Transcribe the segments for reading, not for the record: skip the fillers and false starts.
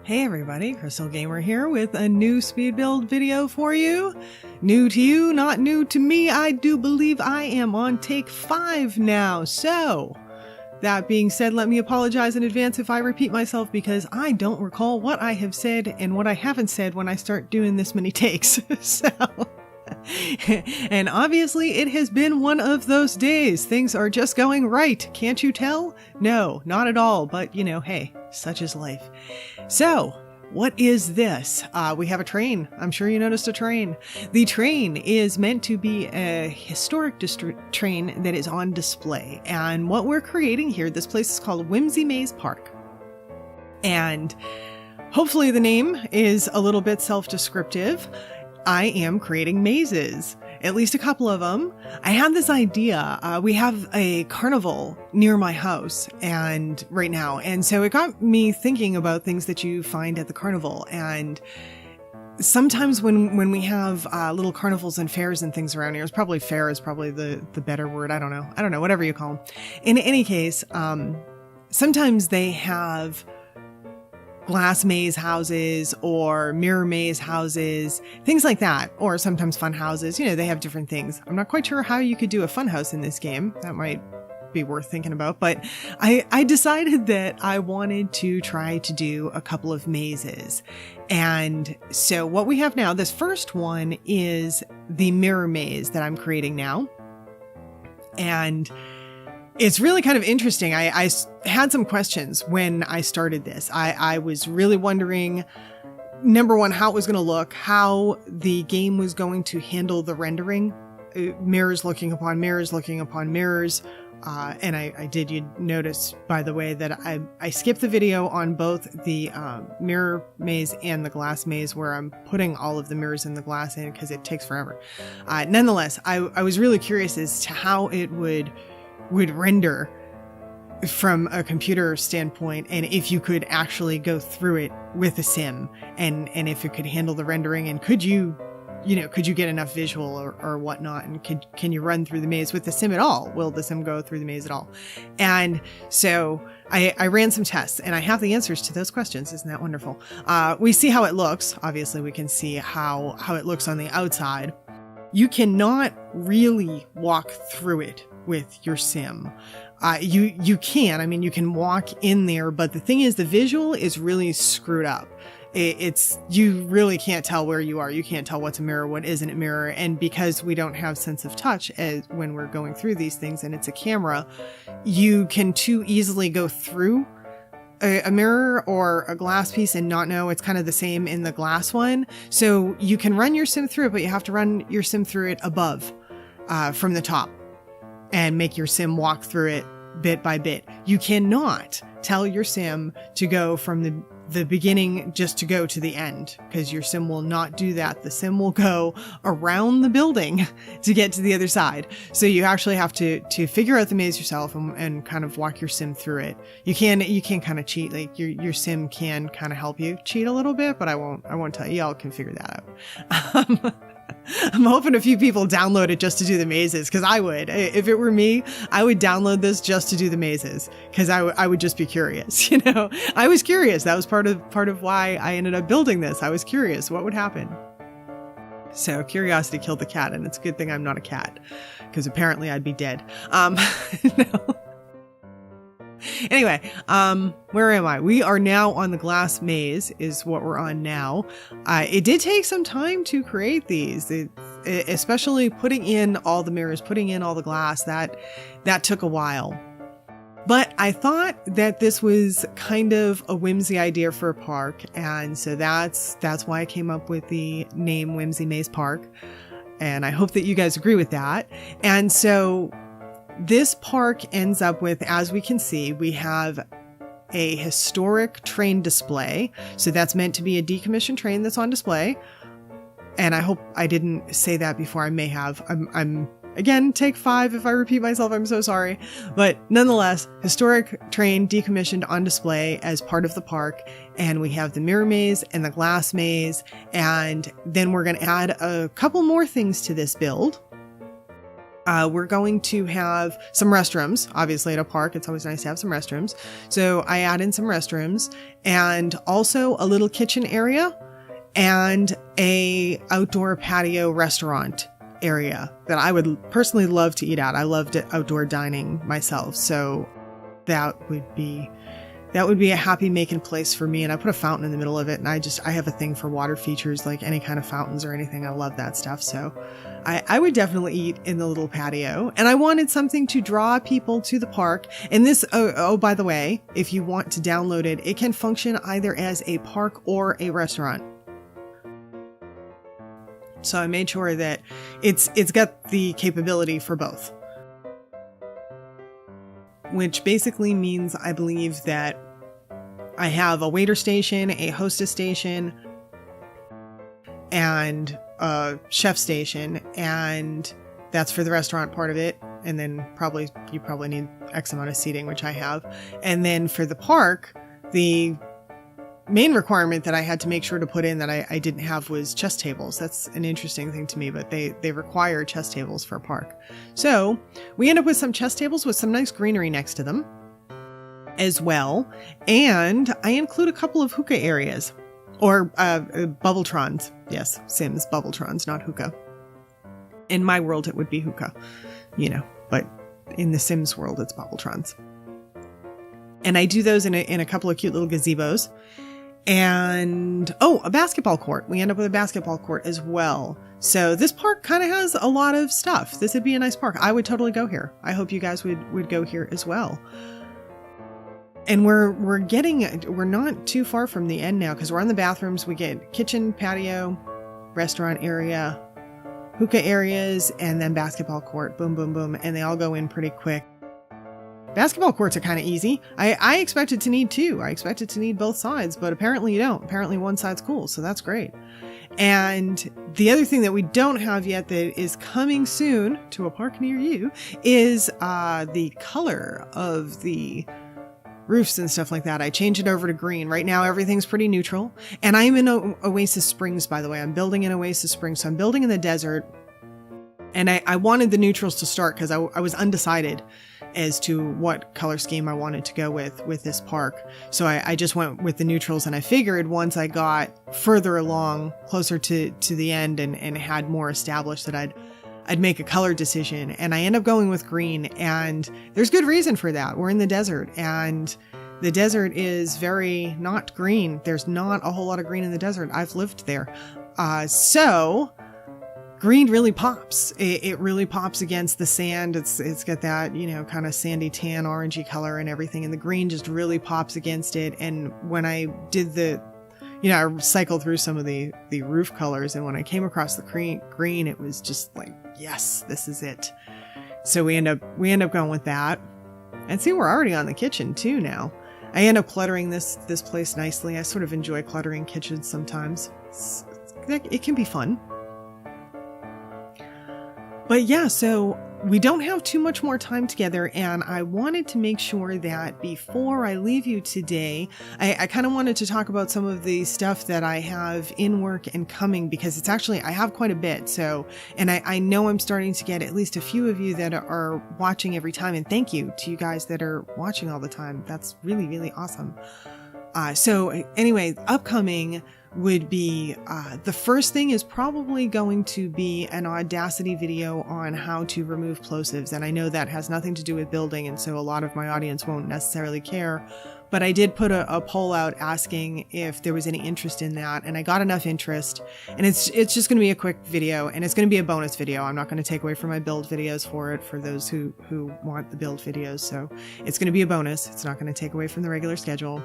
Hey everybody, Crystal Gamer here with a new speed build video for you. New to you, not new to me. I do believe I am on take 5 now. So, that being said, let me apologize in advance if I repeat myself because I don't recall what I have said and what I haven't said when I start doing this many takes. And obviously it has been one of those days. Things are just going right. Can't you tell? No, not at all. But you know, hey, such is life. So what is this? We have a train. I'm sure you noticed a train. The train is meant to be a historic train that is on display. And what we're creating here, this place is called Whimsy Maze Park. And hopefully the name is a little bit self-descriptive. I am creating mazes, at least a couple of them. I had this idea. We have a carnival near my house and right now. And so it got me thinking about things that you find at the carnival. And sometimes when we have little carnivals and fairs and things around here, it's probably fair is probably the better word. I don't know, whatever you call them. In any case, sometimes they have glass maze houses or mirror maze houses, things like that, or sometimes fun houses. You know, they have different things. I'm not quite sure how you could do a fun house in this game. That might be worth thinking about, but I decided that I wanted to try to do a couple of mazes. And so what we have now, this first one is the mirror maze that I'm creating now. And it's really kind of interesting. I had some questions when I started this. I was really wondering, number one, how it was going to look, how the game was going to handle the rendering, mirrors looking upon mirrors, looking upon mirrors. And I did, you notice, by the way, that I skipped the video on both the mirror maze and the glass maze where I'm putting all of the mirrors in the glass in because it takes forever. Nonetheless, I was really curious as to how it would render from a computer standpoint, and if you could actually go through it with a sim, and if it could handle the rendering, and could you get enough visual or whatnot, and can you run through the maze with the sim at all? Will the sim go through the maze at all? And so I ran some tests, and I have the answers to those questions. Isn't that wonderful? We see how it looks. Obviously, we can see how it looks on the outside. You cannot really walk through it with your sim. You can, I mean, you can walk in there, but the thing is, the visual is really screwed up. You really can't tell where you are. You can't tell what's a mirror, what isn't a mirror. And because we don't have sense of touch when we're going through these things, and it's a camera, you can too easily go through a mirror or a glass piece and not know it's kind of the same in the glass one. So you can run your sim through it, but you have to run your sim through it above, from the top, and make your sim walk through it bit by bit. You cannot tell your sim to go from the beginning just to go to the end, because your sim will not do that. The sim will go around the building to get to the other side. So you actually have to figure out the maze yourself and kind of walk your sim through it. You can kind of cheat, like your sim can kind of help you cheat a little bit, but I won't tell you. Y'all can figure that out. I'm hoping a few people download it just to do the mazes, because I would. If it were me, I would download this just to do the mazes, because I would just be curious. You know, I was curious. That was part of why I ended up building this. I was curious what would happen. So curiosity killed the cat, and it's a good thing I'm not a cat, because apparently I'd be dead. No. Anyway, where am I? We are now on the glass maze is what we're on now. It did take some time to create these, especially putting in all the mirrors, putting in all the glass. That took a while. But I thought that this was kind of a whimsy idea for a park, and so that's why I came up with the name Whimsy Maze Park. And I hope that you guys agree with that. And so this park ends up with, as we can see, we have a historic train display. So that's meant to be a decommissioned train that's on display. And I hope I didn't say that before. I may have. I'm again, take 5. If I repeat myself, I'm so sorry. But nonetheless, historic train decommissioned on display as part of the park. And we have the mirror maze and the glass maze. And then we're going to add a couple more things to this build. We're going to have some restrooms. Obviously, at a park, it's always nice to have some restrooms. So I add in some restrooms and also a little kitchen area and a outdoor patio restaurant area that I would personally love to eat at. I loved outdoor dining myself. So that would be a happy making place for me. And I put a fountain in the middle of it. And I have a thing for water features, like any kind of fountains or anything. I love that stuff. So I would definitely eat in the little patio. And I wanted something to draw people to the park. And this, by the way, if you want to download it, it can function either as a park or a restaurant. So I made sure that it's got the capability for both. Which basically means I believe that I have a waiter station, a hostess station, and a chef station, and that's for the restaurant part of it. And then you probably need X amount of seating, which I have. And then for the park, the main requirement that I had to make sure to put in that I didn't have was chess tables. That's an interesting thing to me, but they require chess tables for a park. So we end up with some chess tables with some nice greenery next to them as well. And I include a couple of hookah areas or bubbletrons. Yes, Sims bubbletrons, not hookah. In my world, it would be hookah, but in the Sims world, it's bubbletrons. And I do those in a couple of cute little gazebos. And, a basketball court. We end up with a basketball court as well. So this park kind of has a lot of stuff. This would be a nice park. I would totally go here. I hope you guys would go here as well. And we're not too far from the end now because we're on the bathrooms. We get kitchen, patio, restaurant area, hookah areas, and then basketball court. Boom, boom, boom. And they all go in pretty quick. Basketball courts are kind of easy. I expected to need two. I expected to need both sides, but apparently you don't. Apparently one side's cool, so that's great. And the other thing that we don't have yet that is coming soon to a park near you is the color of the roofs and stuff like that. I changed it over to green. Right now everything's pretty neutral. And I'm in Oasis Springs, by the way. I'm building in Oasis Springs, so I'm building in the desert. And I wanted the neutrals to start because I was undecided as to what color scheme I wanted to go with this park. So I just went with the neutrals, and I figured once I got further along, closer to the end and had more established that I'd make a color decision. And I end up going with green, and there's good reason for that. We're in the desert, and the desert is very not green. There's not a whole lot of green in the desert. I've lived there. So green really pops. It really pops against the sand. It's got that, kind of sandy tan, orangey color and everything. And the green just really pops against it. And when I did I cycled through some of the roof colors. And when I came across the green, it was just like, yes, this is it. So we end up going with that. And see, we're already on the kitchen too now. I end up cluttering this place nicely. I sort of enjoy cluttering kitchens sometimes. It can be fun. But yeah, so we don't have too much more time together, and I wanted to make sure that before I leave you today, I kind of wanted to talk about some of the stuff that I have in work and coming, because I have quite a bit. So, and I know I'm starting to get at least a few of you that are watching every time, and thank you to you guys that are watching all the time. That's really, really awesome. So anyway, upcoming would be, the first thing is probably going to be an Audacity video on how to remove plosives. And I know that has nothing to do with building, and so a lot of my audience won't necessarily care. But I did put a poll out asking if there was any interest in that, and I got enough interest. And it's just going to be a quick video, and it's going to be a bonus video. I'm not going to take away from my build videos for those who want the build videos. So it's going to be a bonus. It's not going to take away from the regular schedule.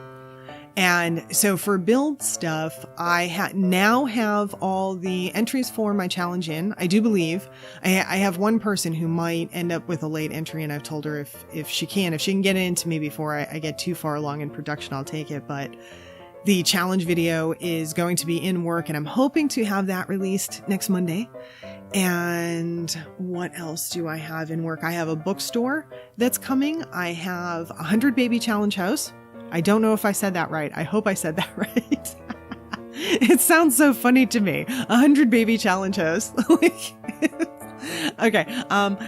And so for build stuff, I now have all the entries for my challenge in. I do believe I have one person who might end up with a late entry, and I've told her if she can get it into me before I get too far along in production, I'll take it. But the challenge video is going to be in work, and I'm hoping to have that released next Monday. And what else do I have in work? I have a bookstore that's coming. I have 100 Baby Challenge House. I don't know if I said that right. I hope I said that right. It sounds so funny to me. 100 Baby Challenge House. Okay.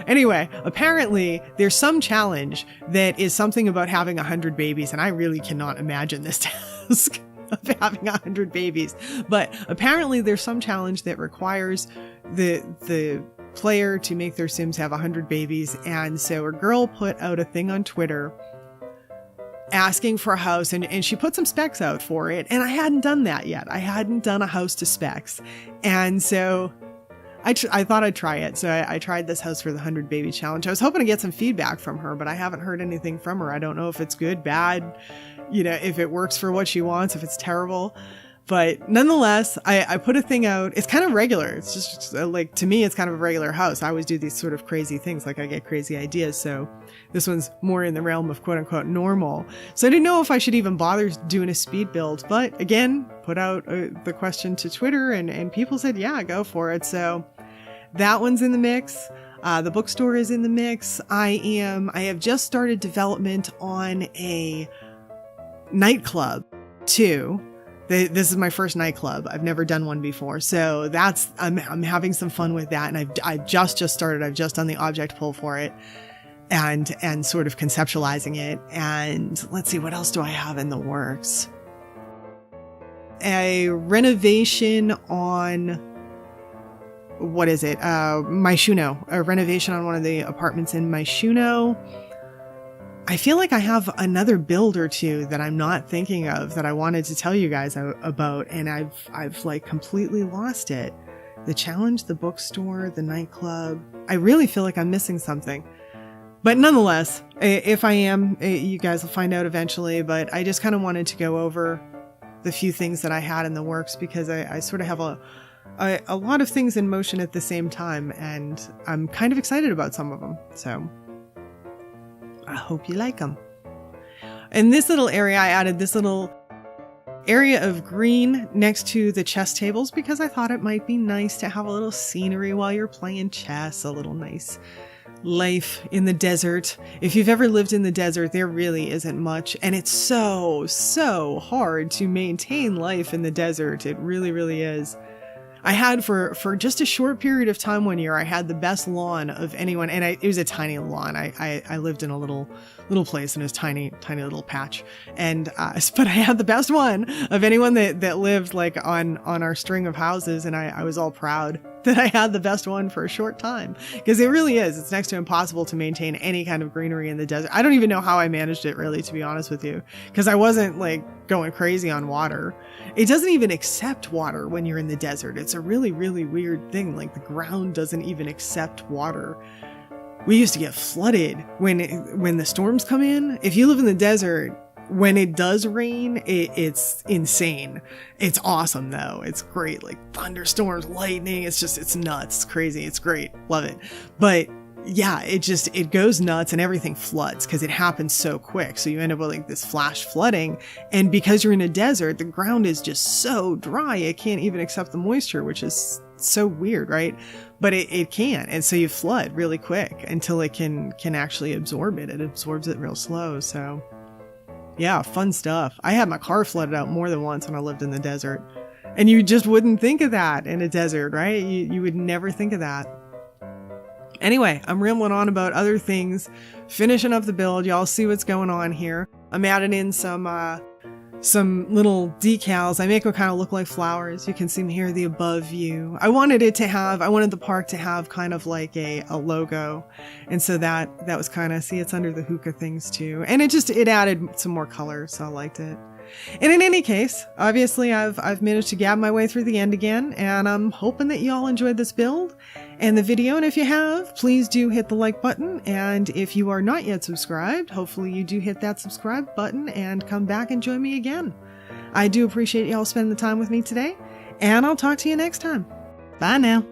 Anyway, apparently there's some challenge that is something about having 100 babies, and I really cannot imagine this task of having 100 babies. But apparently there's some challenge that requires the player to make their Sims have 100 babies. And so a girl put out a thing on Twitter asking for a house, and she put some specs out for it. And I hadn't done that yet. I hadn't done a house to specs. And so I thought I'd try it. So I tried this house for the 100 baby challenge. I was hoping to get some feedback from her, but I haven't heard anything from her. I don't know if it's good, bad, if it works for what she wants, if it's terrible. But nonetheless, I put a thing out. It's kind of regular. It's just like, to me, it's kind of a regular house. I always do these sort of crazy things. Like, I get crazy ideas. So this one's more in the realm of quote unquote normal. So I didn't know if I should even bother doing a speed build. But again, put out the question to Twitter, and people said, yeah, go for it. So that one's in the mix. The bookstore is in the mix. I have just started development on a nightclub too. This is my first nightclub. I've never done one before. So I'm having some fun with that. And I've just started. I've just done the object pull for it and sort of conceptualizing it. And let's see, what else do I have in the works? A renovation on, what is it? Maishuno, a renovation on one of the apartments in Maishuno. I feel like I have another build or two that I'm not thinking of that I wanted to tell you guys about, and I've like completely lost it. The challenge, the bookstore, the nightclub. I really feel like I'm missing something. But nonetheless, if I am, you guys will find out eventually, but I just kind of wanted to go over the few things that I had in the works, because I sort of have a lot of things in motion at the same time, and I'm kind of excited about some of them. So I hope you like them. In this little area, I added this little area of green next to the chess tables, because I thought it might be nice to have a little scenery while you're playing chess, a little nice life in the desert. If you've ever lived in the desert, there really isn't much, and it's so hard to maintain life in the desert. It really, really is. I had for just a short period of time one year, I had the best lawn of anyone, and it was a tiny lawn. I lived in a little place, and it was tiny little patch, and but I had the best one of anyone that lived like on our string of houses, and I was all proud that I had the best one for a short time, because it really is. It's next to impossible to maintain any kind of greenery in the desert. I don't even know how I managed it, really, to be honest with you, because I wasn't like going crazy on water. It doesn't even accept water when you're in the desert. It's a really, really weird thing. Like, the ground doesn't even accept water. We used to get flooded when the storms come in. If you live in the desert, when it does rain, it's insane. It's awesome though. It's great. Like thunderstorms, lightning. It's nuts. It's crazy. It's great. Love it. But yeah, it goes nuts, and everything floods because it happens so quick. So you end up with like this flash flooding. And because you're in a desert, the ground is just so dry. It can't even accept the moisture, which is so weird, right? But it can. And so you flood really quick until it can actually absorb it. It absorbs it real slow. So yeah, fun stuff. I had my car flooded out more than once when I lived in the desert. And you just wouldn't think of that in a desert, right? You would never think of that. Anyway, I'm rambling on about other things, finishing up the build. Y'all see what's going on here. I'm adding in some little decals. I make them kind of look like flowers. You can see them here, the above view. I wanted the park to have kind of like a logo. And so that was kind of, see, it's under the hookah things too. And it added some more color. So I liked it. And in any case, obviously I've managed to gab my way through the end again, and I'm hoping that y'all enjoyed this build and the video. And if you have, please do hit the like button. And if you are not yet subscribed, hopefully you do hit that subscribe button and come back and join me again. I do appreciate y'all spending the time with me today, and I'll talk to you next time. Bye now.